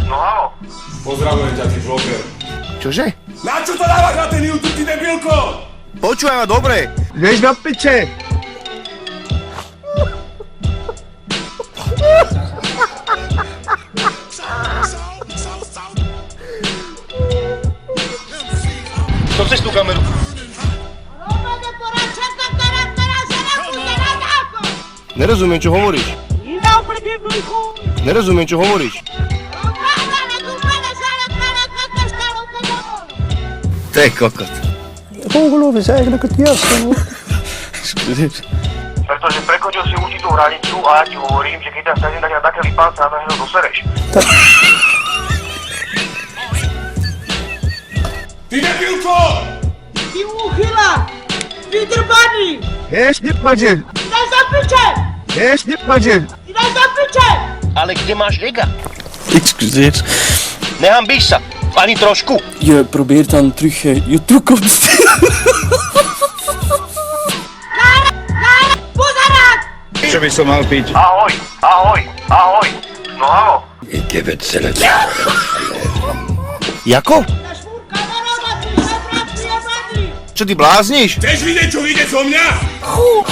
No halo. Pozdravujem ťa, ty vloger. Čože? Na čo to dávaš na ten YouTube, ty debilko? Počúvaj ma dobre. Vieš na piče. Co chceš tú kameru? Nerozumiem, čo hovoríš. Nerozumiem, čo hovoríš. To je kokot. Ongeloof is eigenlijk het juiste woord. Pretože prekočil si určitú hranicu a ja ti hovorím, že keď ťa stane na také vypánca, na to dosereš. Ty debilko! Ty úchyla! Vydrbaný! Vieš, nepadže. Daj za piče! Vieš, nepadže. Daj za piče! Ale kde máš ega? Excuseer. Nehambíš sa, ani trošku. Je probeert dan terug je toekomst. Pozerák! Čo by som mal piť? Ahoj, ahoj, ahoj. No halo. Jako? Ta švůrka nerada, ty žebrat, jebaný! Čo ty blázniš? Chceš vidieť, čo vyjde zo mňa? Chu!